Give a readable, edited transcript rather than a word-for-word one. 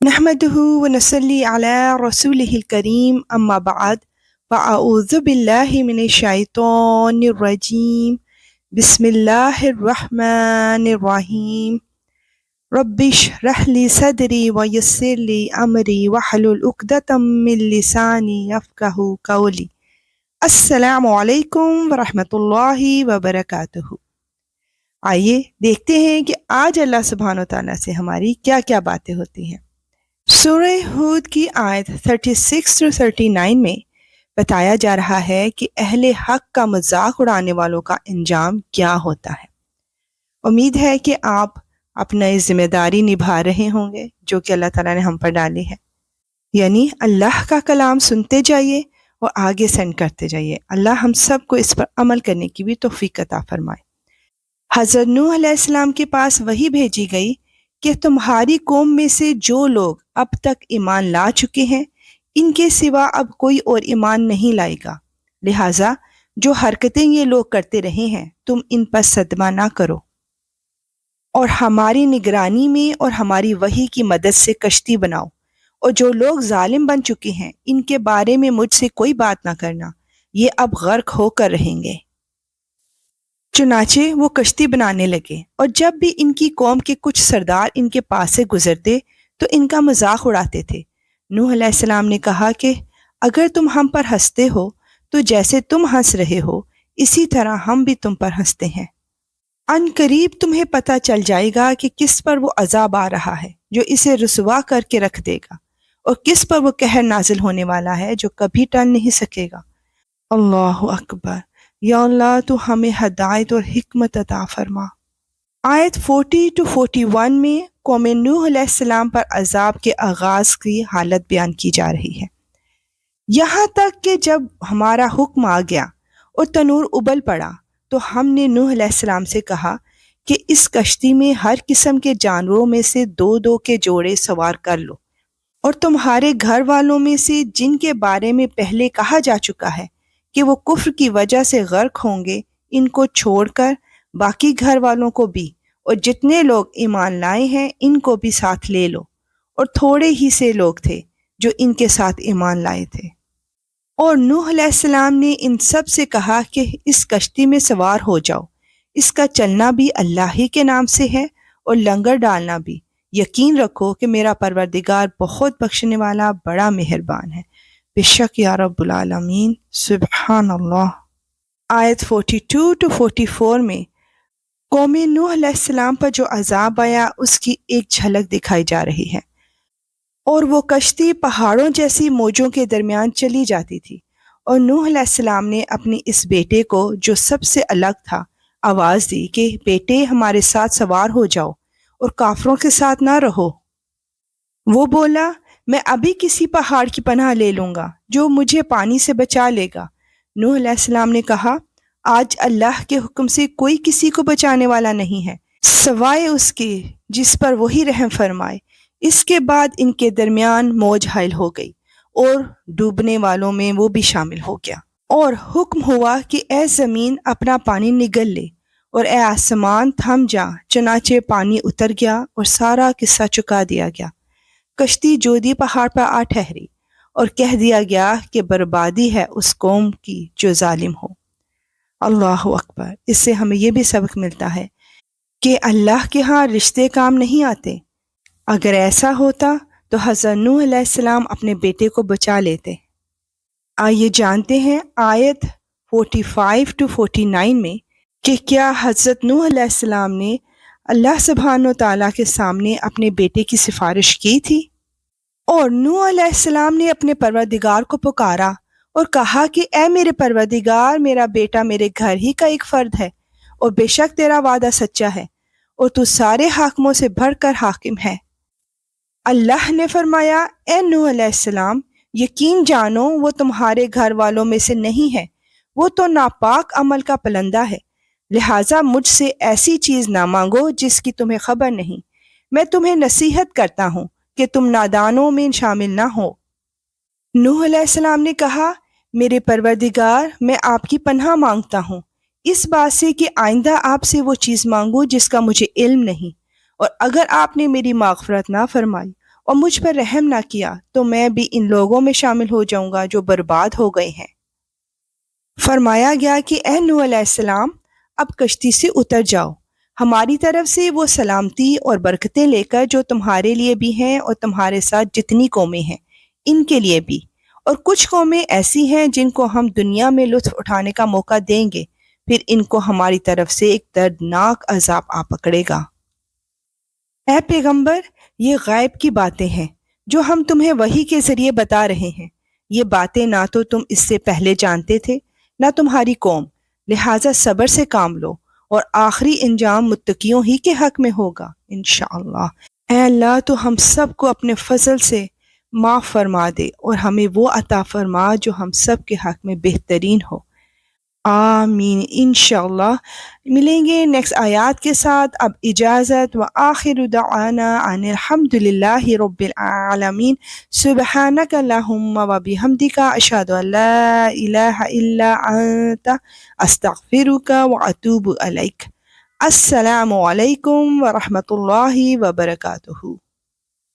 نحمده ونصلي على رسوله الكريم أما بعد فأعوذ بالله من الشيطان الرجيم بسم الله الرحمن الرحيم رب اشرح لي صدري ويسر لي أمري واحلل عقدة من لساني يفقهوا قولي السلام علیکم ورحمۃ اللہ وبرکاتہ۔ آئیے دیکھتے ہیں کہ آج اللہ سبحانہ و تعالیٰ سے ہماری کیا کیا باتیں ہوتی ہیں۔ سورہ ہود کی آیت 36 to 39 میں بتایا جا رہا ہے کہ اہل حق کا مذاق اڑانے والوں کا انجام کیا ہوتا ہے۔ امید ہے کہ آپ اپنا یہ ذمہ داری نبھا رہے ہوں گے جو کہ اللہ تعالیٰ نے ہم پر ڈالی ہے، یعنی اللہ کا کلام سنتے جائیے اور آگے سینڈ کرتے جائیے۔ اللہ ہم سب کو اس پر عمل کرنے کی بھی توفیق عطا فرمائے۔ حضرت نوح علیہ السلام کے پاس وحی بھیجی گئی کہ تمہاری قوم میں سے جو لوگ اب تک ایمان لا چکے ہیں ان کے سوا اب کوئی اور ایمان نہیں لائے گا، لہٰذا جو حرکتیں یہ لوگ کرتے رہے ہیں تم ان پر صدمہ نہ کرو، اور ہماری نگرانی میں اور ہماری وحی کی مدد سے کشتی بناؤ، اور جو لوگ ظالم بن چکے ہیں ان کے بارے میں مجھ سے کوئی بات نہ کرنا، یہ اب غرق ہو کر رہیں گے۔ چنانچہ وہ کشتی بنانے لگے، اور جب بھی ان کی قوم کے کچھ سردار ان کے پاس سے گزرتے تو ان کا مذاق اڑاتے تھے۔ نوح علیہ السلام نے کہا کہ اگر تم ہم پر ہنستے ہو تو جیسے تم ہنس رہے ہو اسی طرح ہم بھی تم پر ہنستے ہیں۔ ان قریب تمہیں پتہ چل جائے گا کہ کس پر وہ عذاب آ رہا ہے جو اسے رسوا کر کے رکھ دے گا، اور کس پر وہ قہر نازل ہونے والا ہے جو کبھی ٹل نہیں سکے گا۔ اللہ اکبر۔ یا اللہ تو ہمیں ہدایت اور حکمت عطا فرما۔ آیت 40 to 41 میں قوم نوح علیہ السلام پر عذاب کے آغاز کی حالت بیان کی جا رہی ہے، یہاں تک کہ جب ہمارا حکم آ گیا اور تنور ابل پڑا تو ہم نے نوح علیہ السلام سے کہا کہ اس کشتی میں ہر قسم کے جانوروں میں سے 2 کے جوڑے سوار کر لو، اور تمہارے گھر والوں میں سے جن کے بارے میں پہلے کہا جا چکا ہے کہ وہ کفر کی وجہ سے غرق ہوں گے ان کو چھوڑ کر باقی گھر والوں کو بھی، اور جتنے لوگ ایمان لائے ہیں ان کو بھی ساتھ لے لو، اور تھوڑے ہی سے لوگ تھے جو ان کے ساتھ ایمان لائے تھے۔ اور نوح علیہ السلام نے ان سب سے کہا کہ اس کشتی میں سوار ہو جاؤ، اس کا چلنا بھی اللہ ہی کے نام سے ہے اور لنگر ڈالنا بھی، یقین رکھو کہ میرا پروردگار بہت بخشنے والا بڑا مہربان ہے، بے شک یا رب العالمین۔ سبحان اللہ۔ آیت 42 to 44 میں قوم نوح علیہ السلام پر جو عذاب آیا اس کی ایک جھلک دکھائی جا رہی ہے۔ اور وہ کشتی پہاڑوں جیسی موجوں کے درمیان چلی جاتی تھی، اور نوح علیہ السلام نے اپنے اس بیٹے کو جو سب سے الگ تھا آواز دی کہ بیٹے ہمارے ساتھ سوار ہو جاؤ اور کافروں کے ساتھ نہ رہو۔ وہ بولا میں ابھی کسی پہاڑ کی پناہ لے لوں گا جو مجھے پانی سے بچا لے گا۔ نوح علیہ السلام نے کہا آج اللہ کے حکم سے کوئی کسی کو بچانے والا نہیں ہے سوائے اس کے جس پر وہی رحم فرمائے۔ اس کے بعد ان کے درمیان موج حائل ہو گئی اور ڈوبنے والوں میں وہ بھی شامل ہو گیا، اور حکم ہوا کہ اے زمین اپنا پانی نگل لے اور اے آسمان تھم جا، چنانچہ پانی اتر گیا اور سارا قصہ چکا دیا گیا۔ کشتی جودی پہاڑ پر آ ٹھہری اور کہہ دیا گیا کہ بربادی ہے اس قوم کی جو ظالم ہو۔ اللہ اکبر۔ اس سے ہمیں یہ بھی سبق ملتا ہے کہ اللہ کے ہاں رشتے کام نہیں آتے۔ اگر ایسا ہوتا تو حضرت نوح علیہ السلام اپنے بیٹے کو بچا لیتے۔ آئیے جانتے ہیں آیت 45 to 49 میں کہ کیا حضرت نوح علیہ السلام نے اللہ سبحانہ و تعالیٰ کے سامنے اپنے بیٹے کی سفارش کی تھی؟ اور نوح علیہ السلام نے اپنے پروردگار کو پکارا اور کہا کہ اے میرے پروردگار، میرا بیٹا میرے گھر ہی کا ایک فرد ہے، اور بے شک تیرا وعدہ سچا ہے اور تو سارے حاکموں سے بڑھ کر حاکم ہے۔ اللہ نے فرمایا اے نوح علیہ السلام، یقین جانو وہ تمہارے گھر والوں میں سے نہیں ہے، وہ تو ناپاک عمل کا پلندہ ہے، لہٰذا مجھ سے ایسی چیز نہ مانگو جس کی تمہیں خبر نہیں۔ میں تمہیں نصیحت کرتا ہوں کہ تم نادانوں میں شامل نہ ہو۔ نوح علیہ السلام نے کہا میرے پروردگار، میں آپ کی پناہ مانگتا ہوں اس بات سے کہ آئندہ آپ سے وہ چیز مانگوں جس کا مجھے علم نہیں، اور اگر آپ نے میری مغفرت نہ فرمائی اور مجھ پر رحم نہ کیا تو میں بھی ان لوگوں میں شامل ہو جاؤں گا جو برباد ہو گئے ہیں۔ فرمایا گیا کہ اے نوح علیہ السلام، اب کشتی سے اتر جاؤ، ہماری طرف سے وہ سلامتی اور برکتیں لے کر جو تمہارے لیے بھی ہیں اور تمہارے ساتھ جتنی قومیں ہیں ان کے لیے بھی، اور کچھ قومیں ایسی ہیں جن کو ہم دنیا میں لطف اٹھانے کا موقع دیں گے، پھر ان کو ہماری طرف سے ایک دردناک عذاب آ پکڑے گا۔ اے پیغمبر، یہ غیب کی باتیں ہیں جو ہم تمہیں وحی کے ذریعے بتا رہے ہیں۔ یہ باتیں نہ تو تم اس سے پہلے جانتے تھے نہ تمہاری قوم، لہٰذا صبر سے کام لو، اور آخری انجام متقیوں ہی کے حق میں ہوگا انشاءاللہ۔ اے اللہ، تو ہم سب کو اپنے فضل سے معاف فرما دے اور ہمیں وہ عطا فرما جو ہم سب کے حق میں بہترین ہو، آمین انشاءاللہ۔ ملیں گے نیکسٹ آیات کے ساتھ۔ اب اجازت، وآخر دعوانا ان الحمد للہ رب العالمین۔ سبحانک اللہم وبحمدک، اشہد ان لا الہ الا انت، استغفرک واتوب الیک۔ السلام علیکم ورحمۃ اللہ وبرکاتہ۔